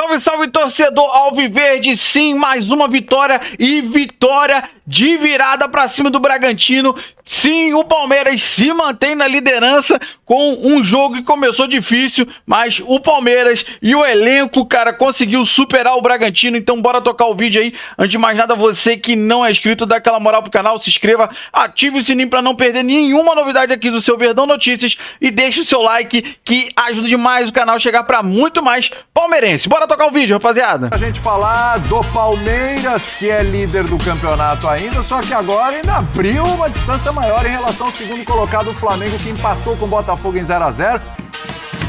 Salve, salve, torcedor alviverde, sim, mais uma vitória e vitória de virada pra cima do Bragantino. Sim, o Palmeiras se mantém na liderança com um jogo que começou difícil, mas o Palmeiras e o elenco, cara, conseguiu superar o Bragantino. Então bora tocar o vídeo aí. Antes de mais nada, você que não é inscrito, dá aquela moral pro canal, se inscreva, ative o sininho pra não perder nenhuma novidade aqui do seu Verdão Notícias e deixe o seu like que ajuda demais o canal a chegar pra muito mais palmeirense. Bora tocar o vídeo, rapaziada. A gente falar do Palmeiras, que é líder do campeonato ainda, só que agora ainda abriu uma distância maior em relação ao segundo colocado, o Flamengo, que empatou com o Botafogo em 0-0.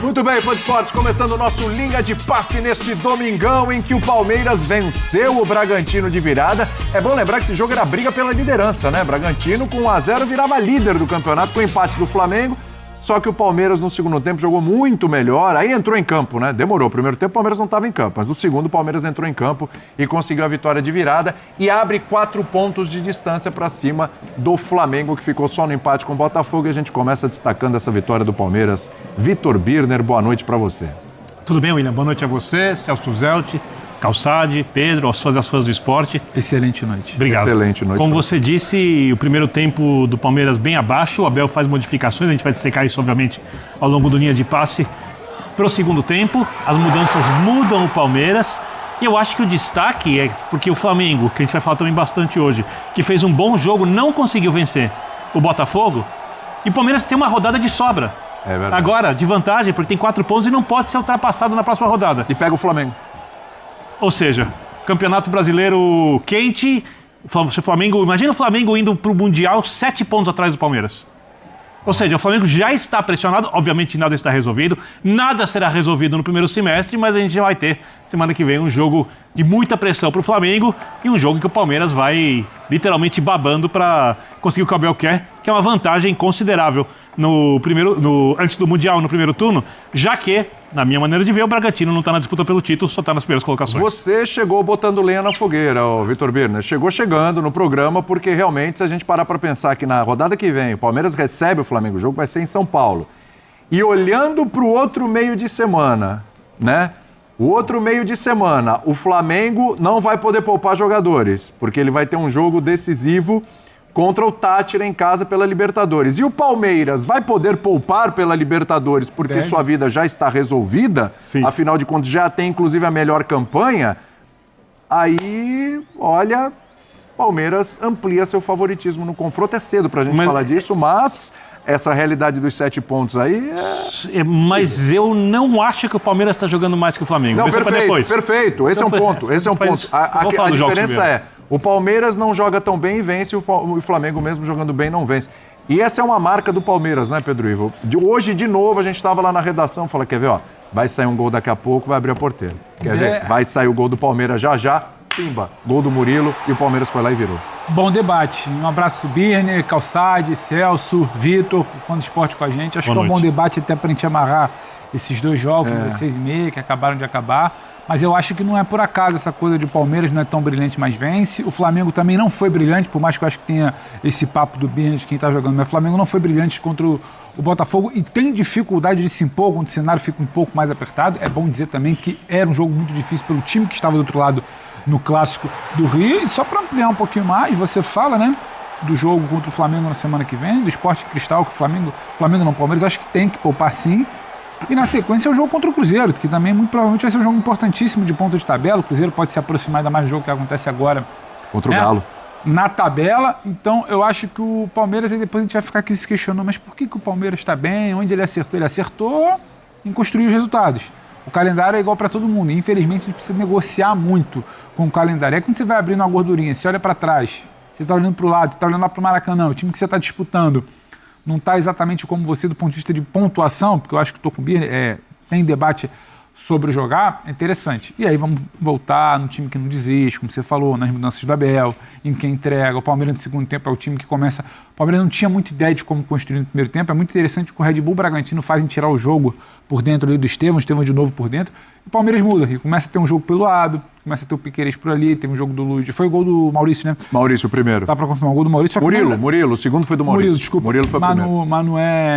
Muito bem, fã de esportes, começando o nosso Linha de Passe neste domingão em que o Palmeiras venceu o Bragantino de virada. É bom lembrar que esse jogo era briga pela liderança, né? Bragantino com 1-0 virava líder do campeonato com o empate do Flamengo. Só que o Palmeiras no segundo tempo jogou muito melhor, aí entrou em campo, né? Demorou. Primeiro tempo o Palmeiras não estava em campo, mas no segundo o Palmeiras entrou em campo e conseguiu a vitória de virada e abre 4 pontos de distância para cima do Flamengo, que ficou só no empate com o Botafogo. E a gente começa destacando essa vitória do Palmeiras. Vitor Birner, boa noite para você. Tudo bem, William? Boa noite a você, Celso Zelt, Calçade, Pedro, aos fãs do esporte. Excelente noite. Obrigado. Excelente noite. Como você disse, o primeiro tempo do Palmeiras bem abaixo, o Abel faz modificações, a gente vai dissecar isso, obviamente, ao longo do linha de passe. Para o segundo tempo, as mudanças mudam o Palmeiras e eu acho que o destaque é porque o Flamengo, que a gente vai falar também bastante hoje, que fez um bom jogo, não conseguiu vencer o Botafogo e o Palmeiras tem uma rodada de sobra. É verdade. Agora, de vantagem, porque tem 4 pontos e não pode ser ultrapassado na próxima rodada. E pega o Flamengo. Ou seja, Campeonato Brasileiro quente, imagina o Flamengo indo para o Mundial 7 pontos atrás do Palmeiras. Ou seja, o Flamengo já está pressionado, obviamente nada está resolvido, nada será resolvido no primeiro semestre, mas a gente já vai ter, semana que vem, um jogo de muita pressão para o Flamengo e um jogo que o Palmeiras vai literalmente babando para conseguir o que o Abel quer, que é uma vantagem considerável antes do Mundial, no primeiro turno, já que, na minha maneira de ver, o Bragantino não está na disputa pelo título, só está nas primeiras colocações. Você chegou botando lenha na fogueira, ô Vitor Birner. Chegou chegando no programa, porque realmente, se a gente parar para pensar que na rodada que vem o Palmeiras recebe o Flamengo, o jogo vai ser em São Paulo. E olhando para o outro meio de semana, né? O outro meio de semana, o Flamengo não vai poder poupar jogadores, porque ele vai ter um jogo decisivo contra o Tátira em casa pela Libertadores. E o Palmeiras vai poder poupar pela Libertadores porque sua vida já está resolvida? Sim. Afinal de contas, já tem inclusive a melhor campanha? Aí, olha, Palmeiras amplia seu favoritismo no confronto. É cedo pra gente falar disso, mas essa realidade dos 7 pontos aí Mas eu não acho que o Palmeiras está jogando mais que o Flamengo. Não, perfeito. Esse é um ponto. A diferença é, o Palmeiras não joga tão bem e vence, o Flamengo mesmo jogando bem não vence. E essa é uma marca do Palmeiras, né, Pedro Ivo? Hoje, de novo, a gente estava lá na redação, falou, quer ver, ó, vai sair um gol daqui a pouco, vai abrir a porteira. Quer ver? Vai sair o gol do Palmeiras já, pimba, gol do Murilo e o Palmeiras foi lá e virou. Bom debate. Um abraço, Birner, Calçade, Celso, Vitor, fã do esporte com a gente. Acho que é um bom debate até pra gente amarrar esses dois jogos, das 6h30, que acabaram de acabar. Mas eu acho que não é por acaso essa coisa de o Palmeiras não é tão brilhante, mas vence. O Flamengo também não foi brilhante, por mais que eu acho que tenha esse papo do Birner de quem tá jogando. Mas o Flamengo não foi brilhante contra o Botafogo e tem dificuldade de se impor quando o cenário fica um pouco mais apertado. É bom dizer também que era um jogo muito difícil pelo time que estava do outro lado no Clássico do Rio. E só para ampliar um pouquinho mais, você fala, né, do jogo contra o Flamengo na semana que vem, do Sport Cristal, que o Flamengo não, Palmeiras, acho que tem que poupar sim. E na sequência é o jogo contra o Cruzeiro, que também muito provavelmente vai ser um jogo importantíssimo de ponta de tabela. O Cruzeiro pode se aproximar ainda mais do jogo que acontece agora contra o Galo na tabela. Então eu acho que o Palmeiras, aí depois a gente vai ficar aqui se questionando, mas por que o Palmeiras está bem? Onde ele acertou? Ele acertou em construir os resultados. O calendário é igual para todo mundo. E, infelizmente, a gente precisa negociar muito com o calendário. É quando você vai abrindo uma gordurinha, você olha para trás, você está olhando para o lado, você está olhando lá para o Maracanã, o time que você está disputando não está exatamente como você do ponto de vista de pontuação, porque eu acho que o Tocumbi tem debate sobre jogar, é interessante. E aí vamos voltar no time que não desiste, como você falou, nas mudanças do Abel, em quem entrega. O Palmeiras no segundo tempo é o time que começa... O Palmeiras não tinha muita ideia de como construir no primeiro tempo. É muito interessante que o Red Bull e o Bragantino fazem tirar o jogo por dentro ali do Estevão de novo por dentro. E o Palmeiras muda, e começa a ter um jogo pelo lado, começa a ter o Piquerez por ali, tem um jogo do Luiz. Foi o gol do Maurício, né? Maurício, o primeiro. Tá pra confirmar o gol do Maurício. Murilo, o segundo foi do Maurício. Desculpa. Murilo foi o primeiro.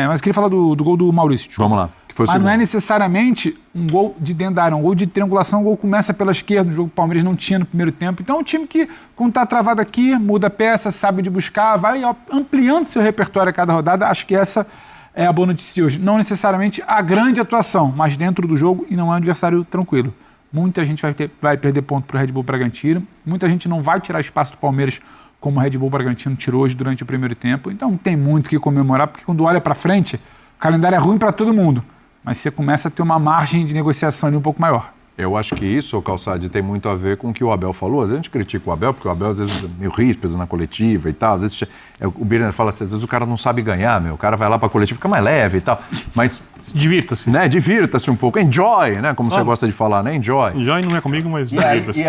Mas eu queria falar do gol do Maurício. Desculpa. Vamos lá. Foi o Mas não segundo. é necessariamente um gol de dentro da área, um gol de triangulação, o gol começa pela esquerda, o jogo que o Palmeiras não tinha no primeiro tempo. Então é um time que, quando está travado aqui, muda a peça, sabe de buscar, vai ampliando seu repertório a cada rodada. Acho que essa é a boa notícia de hoje. Não necessariamente a grande atuação, mas dentro do jogo e não é um adversário tranquilo. Muita gente vai perder ponto para o Red Bull Bragantino, muita gente não vai tirar espaço do Palmeiras como o Red Bull Bragantino tirou hoje durante o primeiro tempo. Então tem muito o que comemorar, porque quando olha para frente, o calendário é ruim para todo mundo, mas você começa a ter uma margem de negociação ali um pouco maior. Eu acho que isso, Calçade, tem muito a ver com o que o Abel falou. Às vezes a gente critica o Abel, porque o Abel às vezes é meio ríspido na coletiva e tal. Às vezes o Birner fala assim, às vezes o cara não sabe ganhar, o cara vai lá pra coletiva, fica mais leve e tal. Mas, Divirta-se. né, divirta-se um pouco. Enjoy, né, como você gosta de falar, né, enjoy. Enjoy não é comigo, mas divirta-se.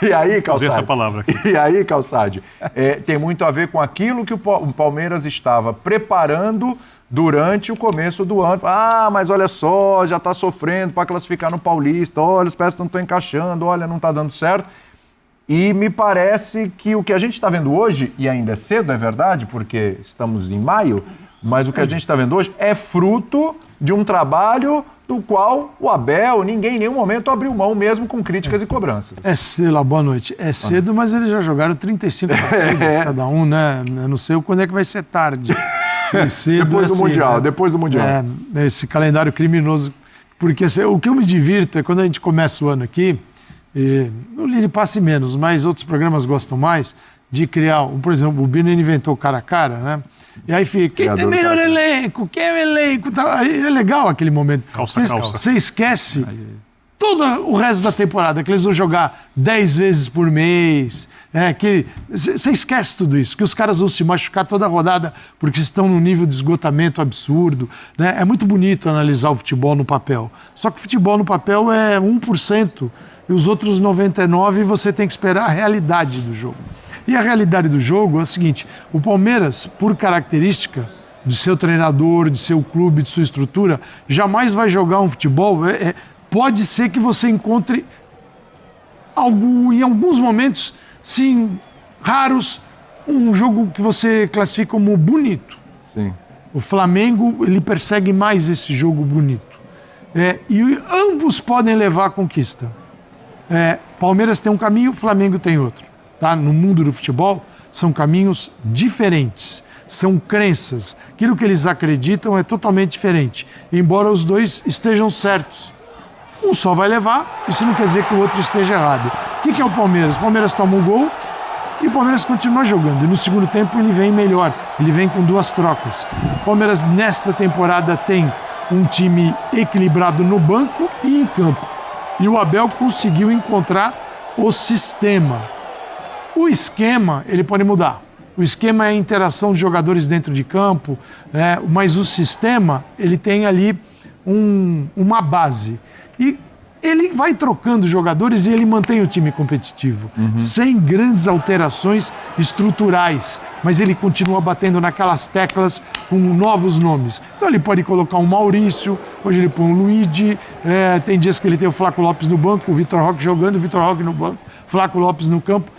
E aí, Usei Calçade? essa palavra aqui. E aí, Calçade, tem muito a ver com aquilo que o Palmeiras estava preparando durante o começo do ano. Ah, mas olha só, já está sofrendo para classificar no Paulista, olha, os peças não estão encaixando, olha, não está dando certo. E me parece que o que a gente está vendo hoje, e ainda é cedo, é verdade, porque estamos em maio, mas o que a gente está vendo hoje é fruto de um trabalho do qual o Abel, ninguém em nenhum momento abriu mão, mesmo com críticas e cobranças. É cedo, boa noite. É cedo, mas eles já jogaram 35 partidas cada um, né? Eu não sei quando é que vai ser tarde. Cedo, Depois do assim, Mundial, né? depois do Mundial. Esse calendário criminoso. Porque o que eu me divirto é quando a gente começa o ano aqui, no Lili Passe menos, mas outros programas gostam mais, de criar, por exemplo, o Birner inventou o cara a cara, né? E aí fica, quem tem melhor elenco, quem é o elenco? Aí é legal aquele momento. Calça. Você esquece todo o resto da temporada, que eles vão jogar 10 vezes por mês. Você esquece tudo isso, que os caras vão se machucar toda a rodada porque estão num nível de esgotamento absurdo. Né? É muito bonito analisar o futebol no papel. Só que o futebol no papel é 1% e os outros 99% você tem que esperar a realidade do jogo. E a realidade do jogo é o seguinte, o Palmeiras, por característica de seu treinador, de seu clube, de sua estrutura, jamais vai jogar um futebol. Pode ser que você encontre em alguns momentos, sim, raros, um jogo que você classifica como bonito. Sim. O Flamengo, ele persegue mais esse jogo bonito. E ambos podem levar à conquista. Palmeiras tem um caminho, Flamengo tem outro. Tá? No mundo do futebol, são caminhos diferentes. São crenças. Aquilo que eles acreditam é totalmente diferente. Embora os dois estejam certos. Um só vai levar, isso não quer dizer que o outro esteja errado. O que é o Palmeiras? O Palmeiras toma um gol e o Palmeiras continua jogando. E no segundo tempo ele vem melhor, ele vem com 2 trocas. O Palmeiras nesta temporada tem um time equilibrado no banco e em campo. E o Abel conseguiu encontrar o sistema. O esquema, ele pode mudar. O esquema é a interação de jogadores dentro de campo, mas o sistema, ele tem ali uma base. E ele vai trocando jogadores e ele mantém o time competitivo, sem grandes alterações estruturais, mas ele continua batendo naquelas teclas com novos nomes. Então ele pode colocar um Maurício, hoje ele põe um Luigi, tem dias que ele tem o Flaco Lopes no banco, o Vitor Roque jogando, o Vitor Roque no banco, Flaco Lopes no campo.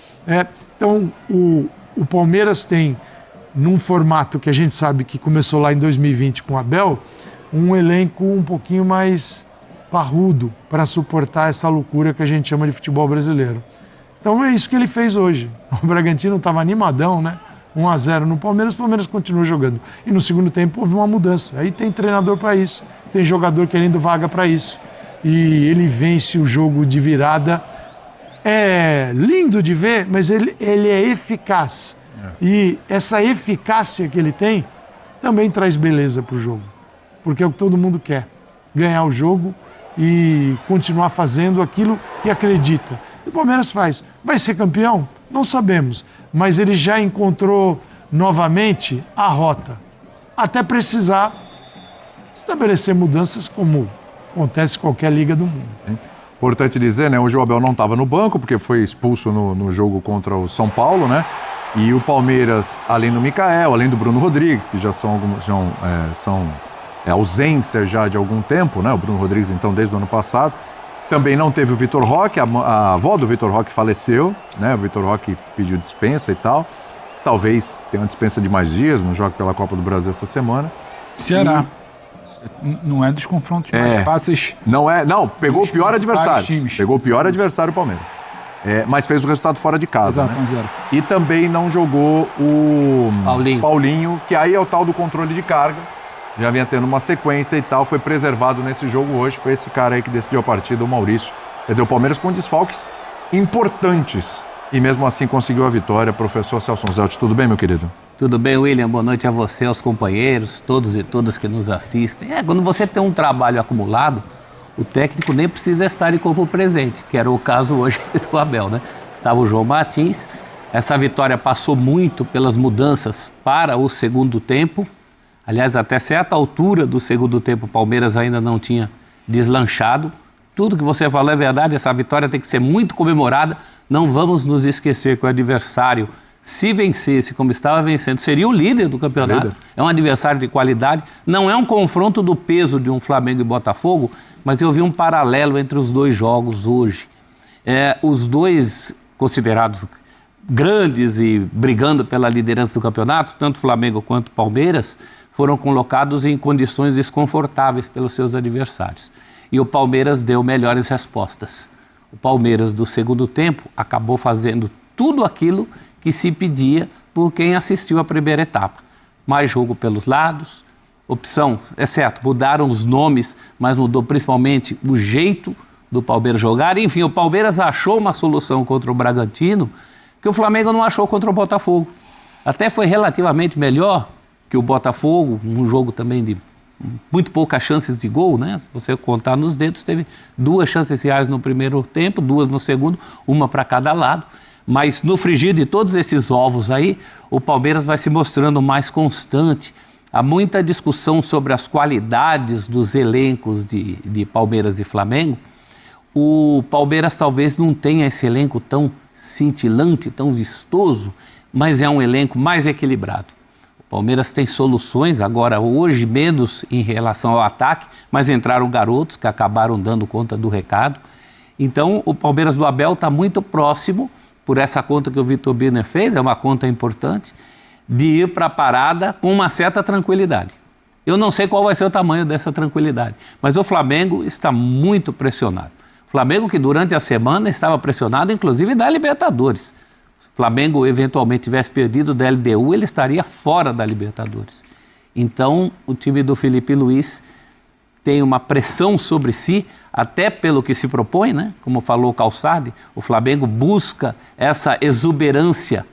Então o Palmeiras tem, num formato que a gente sabe que começou lá em 2020 com o Abel, um elenco um pouquinho mais parrudo para suportar essa loucura que a gente chama de futebol brasileiro. Então é isso que ele fez hoje. O Bragantino estava animadão, né? 1-0 no Palmeiras, o Palmeiras continua jogando. E no segundo tempo houve uma mudança. Aí tem treinador para isso, tem jogador querendo vaga para isso. E ele vence o jogo de virada. É lindo de ver, mas ele é eficaz. E essa eficácia que ele tem também traz beleza para o jogo. Porque é o que todo mundo quer. Ganhar o jogo e continuar fazendo aquilo que acredita. E o Palmeiras faz. Vai ser campeão? Não sabemos. Mas ele já encontrou novamente a rota. Até precisar estabelecer mudanças como acontece em qualquer liga do mundo. Importante dizer, né? Hoje o Abel não estava no banco, porque foi expulso no jogo contra o São Paulo, né? E o Palmeiras, além do Michael, além do Bruno Rodrigues, que já são ausência já de algum tempo, né? O Bruno Rodrigues, então, desde o ano passado. Também não teve o Vitor Roque, a avó do Vitor Roque faleceu, né? O Vitor Roque pediu dispensa e tal. Talvez tenha uma dispensa de mais dias, não joga pela Copa do Brasil essa semana. Ceará. Não é dos confrontos mais fáceis. Não, pegou o pior adversário. Times. Pegou o pior adversário, o Palmeiras. Mas fez o resultado fora de casa. Exato, né? 1-0. E também não jogou o Paulinho, que aí é o tal do controle de carga. Já vinha tendo uma sequência e tal, foi preservado nesse jogo hoje. Foi esse cara aí que decidiu a partida, o Maurício. Quer dizer, o Palmeiras com desfalques importantes. E mesmo assim conseguiu a vitória. Professor Celso Zelt, tudo bem, meu querido? Tudo bem, William? Boa noite a você, aos companheiros, todos e todas que nos assistem. Quando você tem um trabalho acumulado, o técnico nem precisa estar em corpo presente, que era o caso hoje do Abel, né? Estava o João Martins. Essa vitória passou muito pelas mudanças para o segundo tempo. Aliás, até certa altura do segundo tempo, o Palmeiras ainda não tinha deslanchado. Tudo que você falou é verdade, essa vitória tem que ser muito comemorada. Não vamos nos esquecer que o adversário, se vencesse como estava vencendo, seria o líder do campeonato. É um adversário de qualidade. Não é um confronto do peso de um Flamengo e Botafogo, mas eu vi um paralelo entre os dois jogos hoje. Os dois considerados grandes e brigando pela liderança do campeonato, tanto Flamengo quanto Palmeiras, foram colocados em condições desconfortáveis pelos seus adversários. E o Palmeiras deu melhores respostas. O Palmeiras, do segundo tempo, acabou fazendo tudo aquilo que se pedia por quem assistiu à primeira etapa. Mais jogo pelos lados, opção, é certo, mudaram os nomes, mas mudou principalmente o jeito do Palmeiras jogar. Enfim, o Palmeiras achou uma solução contra o Bragantino que o Flamengo não achou contra o Botafogo. Até foi relativamente melhor que o Botafogo, um jogo também de muito poucas chances de gol, né? Se você contar nos dedos, teve 2 chances reais no primeiro tempo, 2 no segundo, uma para cada lado. Mas no frigir de todos esses ovos aí, o Palmeiras vai se mostrando mais constante. Há muita discussão sobre as qualidades dos elencos de Palmeiras e Flamengo. O Palmeiras talvez não tenha esse elenco tão cintilante, tão vistoso, mas é um elenco mais equilibrado. O Palmeiras tem soluções, agora hoje menos em relação ao ataque, mas entraram garotos que acabaram dando conta do recado. Então o Palmeiras do Abel está muito próximo, por essa conta que o Vitor Birner fez, é uma conta importante, de ir para a parada com uma certa tranquilidade. Eu não sei qual vai ser o tamanho dessa tranquilidade, mas o Flamengo está muito pressionado. O Flamengo que durante a semana estava pressionado, inclusive da Libertadores. Se o Flamengo eventualmente tivesse perdido da LDU, ele estaria fora da Libertadores. Então, o time do Felipe Luiz tem uma pressão sobre si, até pelo que se propõe, né? Como falou o Calçade, o Flamengo busca essa exuberância,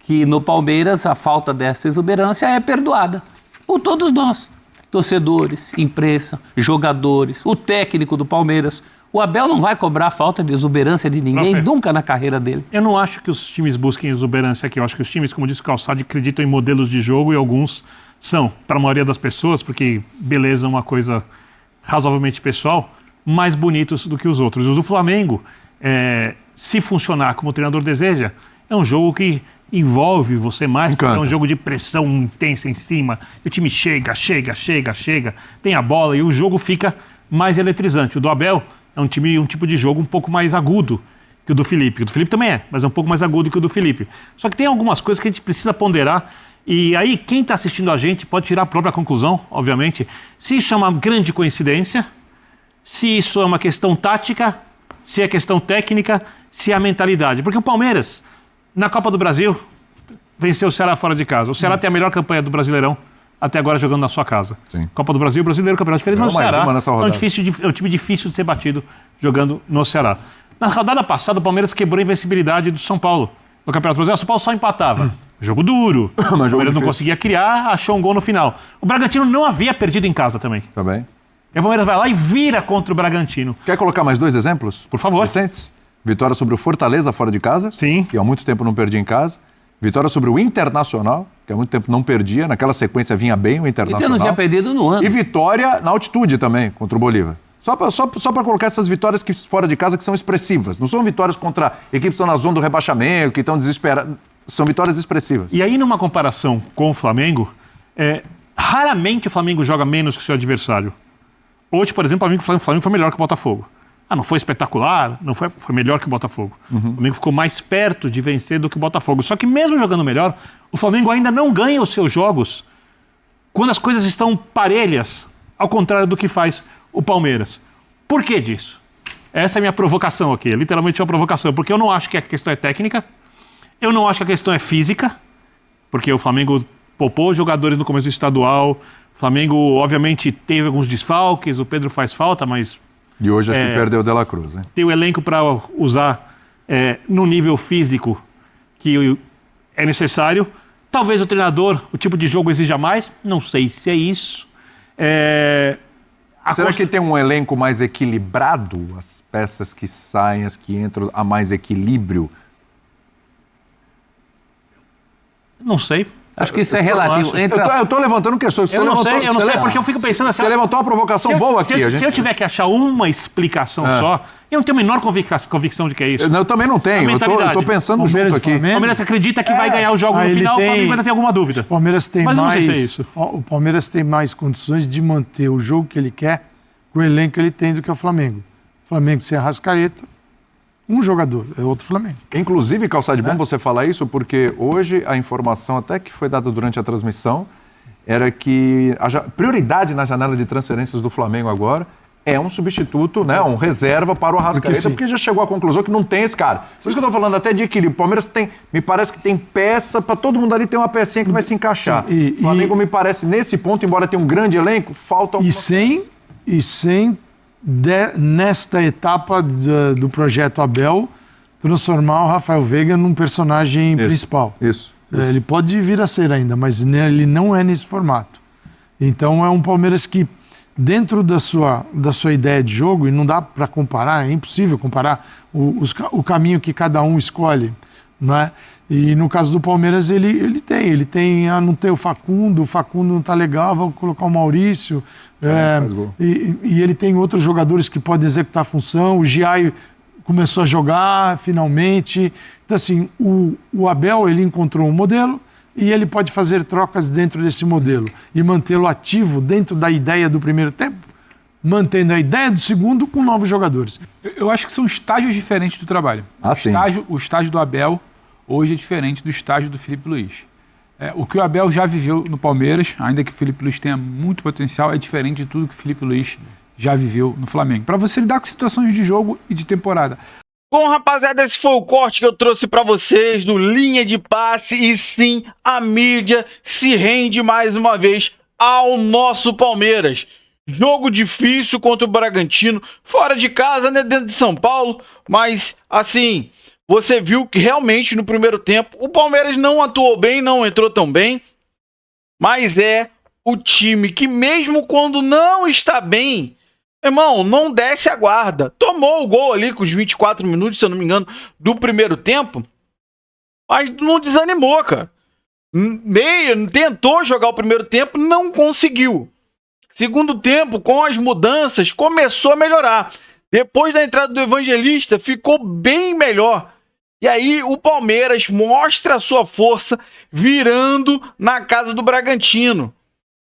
que no Palmeiras a falta dessa exuberância é perdoada por todos nós, torcedores, imprensa, jogadores, o técnico do Palmeiras. O Abel não vai cobrar falta de exuberância de ninguém, nunca na carreira dele. Eu não acho que os times busquem exuberância aqui. Eu acho que os times, como disse o Calçado, acreditam em modelos de jogo e alguns são, para a maioria das pessoas, porque beleza é uma coisa razoavelmente pessoal, mais bonitos do que os outros. Os do Flamengo, se funcionar como o treinador deseja, é um jogo que envolve você mais, porque é um jogo de pressão intensa em cima, o time chega, tem a bola e o jogo fica mais eletrizante. O do Abel é um tipo de jogo um pouco mais agudo que o do Felipe. O do Felipe também mas é um pouco mais agudo que o do Felipe. Só que tem algumas coisas que a gente precisa ponderar. E aí, quem está assistindo a gente pode tirar a própria conclusão, obviamente, se isso é uma grande coincidência, se isso é uma questão tática, se é questão técnica, se é a mentalidade. Porque o Palmeiras, na Copa do Brasil, venceu o Ceará fora de casa. O Ceará tem a melhor campanha do Brasileirão até agora jogando na sua casa. Sim. Copa do Brasil, Brasileiro, Campeonato Diferente, mas o Ceará é um time difícil de ser batido jogando no Ceará. Na rodada passada, o Palmeiras quebrou a invencibilidade do São Paulo. No Campeonato Brasileiro, o São Paulo só empatava. Jogo duro. O Palmeiras não conseguia criar, achou um gol no final. O Bragantino não havia perdido em casa também. Também. E o Palmeiras vai lá e vira contra o Bragantino. Quer colocar mais 2 exemplos? Por favor. Recentes? Vitória sobre o Fortaleza fora de casa. Sim. Que há muito tempo não perdia em casa. Vitória sobre o Internacional, que há muito tempo não perdia. Naquela sequência vinha bem o Internacional. Então não tinha perdido no ano. E vitória na altitude também, contra o Bolívar. Só para colocar essas vitórias que fora de casa que são expressivas. Não são vitórias contra equipes que estão na zona do rebaixamento, que estão desesperadas. São vitórias expressivas. E aí, numa comparação com o Flamengo, raramente o Flamengo joga menos que o seu adversário. Hoje, por exemplo, o Flamengo foi melhor que o Botafogo. Não foi espetacular, não foi melhor que o Botafogo. O Flamengo ficou mais perto de vencer do que o Botafogo. Só que mesmo jogando melhor, o Flamengo ainda não ganha os seus jogos quando as coisas estão parelhas ao contrário do que faz o Palmeiras. Por que disso? Essa é a minha provocação aqui, literalmente uma provocação, porque eu não acho que a questão é técnica, eu não acho que a questão é física, porque o Flamengo poupou jogadores no começo do estadual, o Flamengo obviamente teve alguns desfalques, o Pedro faz falta, mas E hoje acho que perdeu o De La Cruz, né? tem o elenco para usar no nível físico que é necessário. Talvez o treinador, o tipo de jogo exija mais, não sei se é isso. Será que tem um elenco mais equilibrado? As peças que saem, as que entram, há mais equilíbrio? Não sei. Acho que isso é relativo. Eu tô levantando questões. Eu não sei, porque eu fico pensando assim... Você levantou uma provocação boa aqui. Se eu tiver que achar uma explicação só, eu não tenho a menor convicção de que é isso. Eu também não tenho, eu tô pensando Palmeiras junto aqui. Flamengo. O Palmeiras acredita que vai ganhar o jogo no final, o Flamengo ainda tem alguma dúvida. O Palmeiras tem Mas eu não sei mais, se é isso. o Palmeiras tem mais condições de manter o jogo que ele quer com o elenco que ele tem do que o Flamengo. O Flamengo sem Arrascaeta, um jogador, é outro Flamengo. Inclusive, Calçade, bom você falar isso, porque hoje a informação até que foi dada durante a transmissão era que a prioridade na janela de transferências do Flamengo agora é um substituto, né, um reserva para o Arrascaeta, porque já chegou à conclusão que não tem esse cara. Por isso que eu tô falando até de equilíbrio. O Palmeiras tem, me parece que tem peça, para todo mundo ali tem uma pecinha que vai se encaixar. O Flamengo me parece, nesse ponto, embora tenha um grande elenco, falta alguma nesta etapa do projeto Abel, transformar o Rafael Veiga num personagem principal. Isso. Ele pode vir a ser ainda, mas ele não é nesse formato. Então é um Palmeiras que, dentro da sua ideia de jogo, e não dá para comparar, é impossível comparar o caminho que cada um escolhe, não é? E no caso do Palmeiras, ele tem, não tem o Facundo não tá legal, vou colocar o Maurício, e ele tem outros jogadores que podem executar a função, o Giai começou a jogar finalmente. Então assim, o Abel, ele encontrou um modelo e ele pode fazer trocas dentro desse modelo e mantê-lo ativo dentro da ideia do primeiro tempo, mantendo a ideia do segundo com novos jogadores. Eu acho que são estágios diferentes do trabalho. Sim. O estágio do Abel hoje é diferente do estágio do Felipe Luiz. O que o Abel já viveu no Palmeiras, ainda que o Felipe Luiz tenha muito potencial, é diferente de tudo que o Felipe Luiz já viveu no Flamengo. Para você lidar com situações de jogo e de temporada. Bom, rapaziada, esse foi o corte que eu trouxe pra vocês do Linha de Passe. E sim, a mídia se rende mais uma vez ao nosso Palmeiras. Jogo difícil contra o Bragantino, fora de casa, né, dentro de São Paulo. Mas, assim, você viu que realmente no primeiro tempo o Palmeiras não atuou bem, não entrou tão bem. Mas é o time que mesmo quando não está bem, irmão, não desce a guarda. Tomou o gol ali com os 24 minutos, se eu não me engano, do primeiro tempo. Mas não desanimou, cara. Tentou jogar o primeiro tempo, não conseguiu. Segundo tempo, com as mudanças, começou a melhorar. Depois da entrada do Evangelista, ficou bem melhor. E aí o Palmeiras mostra a sua força virando na casa do Bragantino.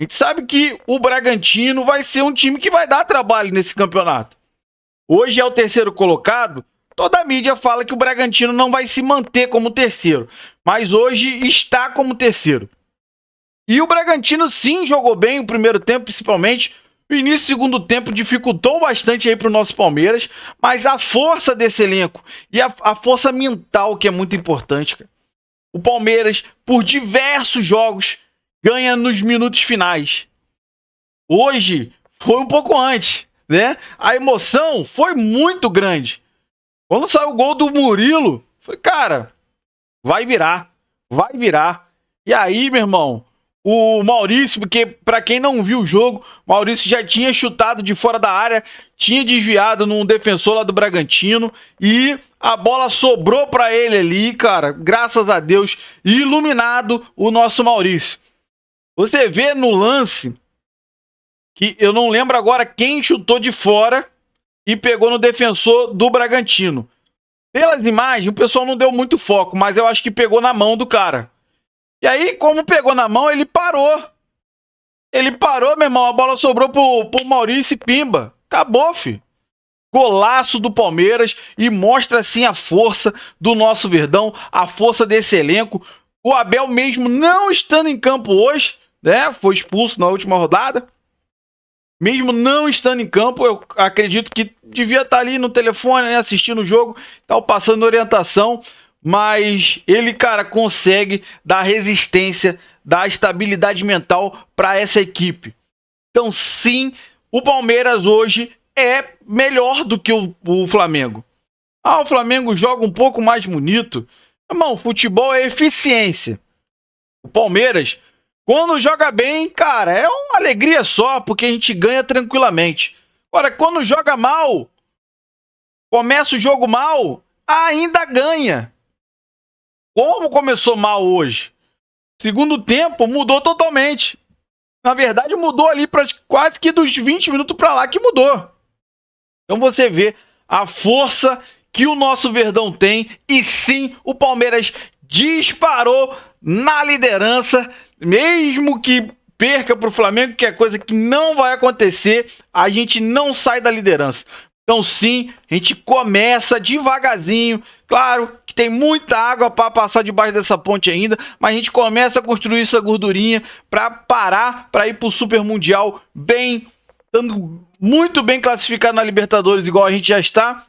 A gente sabe que o Bragantino vai ser um time que vai dar trabalho nesse campeonato. Hoje é o terceiro colocado. Toda a mídia fala que o Bragantino não vai se manter como terceiro. Mas hoje está como terceiro. E o Bragantino sim jogou bem o primeiro tempo, principalmente. O início do segundo tempo dificultou bastante aí para o nosso Palmeiras. Mas a força desse elenco e a força mental, que é muito importante, cara. O Palmeiras, por diversos jogos, ganha nos minutos finais. Hoje foi um pouco antes, né? A emoção foi muito grande. Quando saiu o gol do Murilo, foi, cara, vai virar. E aí, meu irmão, o Maurício, porque para quem não viu o jogo, o Maurício já tinha chutado de fora da área, tinha desviado num defensor lá do Bragantino e a bola sobrou para ele ali, cara, graças a Deus, iluminado o nosso Maurício. Você vê no lance que eu não lembro agora quem chutou de fora e pegou no defensor do Bragantino. Pelas imagens, o pessoal não deu muito foco, mas eu acho que pegou na mão do cara. E aí, como pegou na mão, ele parou. Ele parou, meu irmão, a bola sobrou pro Maurício e pimba. Acabou, filho. Golaço do Palmeiras e mostra, assim, a força do nosso Verdão, a força desse elenco. O Abel mesmo não estando em campo hoje, né? Foi expulso na última rodada. mesmo não estando em campo, eu acredito que devia estar ali no telefone, né, assistindo o jogo, tal, passando orientação, mas ele, cara, consegue dar resistência, dar estabilidade mental para essa equipe. Então, sim, o Palmeiras hoje é melhor do que o Flamengo. O Flamengo joga um pouco mais bonito. Irmão, futebol é eficiência. O Palmeiras, quando joga bem, cara, é uma alegria só, porque a gente ganha tranquilamente. Agora, quando joga mal, começa o jogo mal, ainda ganha. Como começou mal hoje? Segundo tempo, mudou totalmente. Na verdade, mudou ali para quase que dos 20 minutos para lá que mudou. Então você vê a força que o nosso Verdão tem, e sim, o Palmeiras disparou na liderança, mesmo que perca para o Flamengo, que é coisa que não vai acontecer, a gente não sai da liderança. Então sim, a gente começa devagarzinho, claro que tem muita água para passar debaixo dessa ponte ainda, mas a gente começa a construir essa gordurinha para parar, para ir para o Super Mundial bem, estando muito bem classificado na Libertadores, igual a gente já está,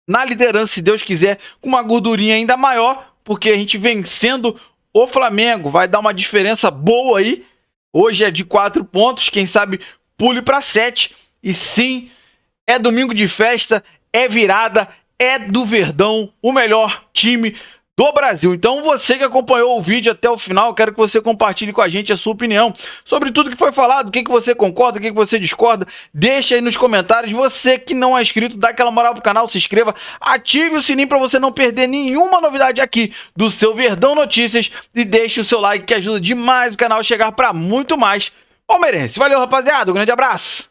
na liderança, se Deus quiser, com uma gordurinha ainda maior, porque a gente vencendo o Flamengo vai dar uma diferença boa aí. Hoje é de 4 pontos, quem sabe pule para 7. E sim, é domingo de festa, é virada, é do Verdão, o melhor time do Brasil. Então você que acompanhou o vídeo até o final, quero que você compartilhe com a gente a sua opinião sobre tudo que foi falado, o que você concorda, o que você discorda, deixa aí nos comentários. Você que não é inscrito, dá aquela moral pro canal, se inscreva, ative o sininho para você não perder nenhuma novidade aqui do seu Verdão Notícias e deixe o seu like que ajuda demais o canal a chegar para muito mais palmeirense. Valeu, rapaziada, um grande abraço!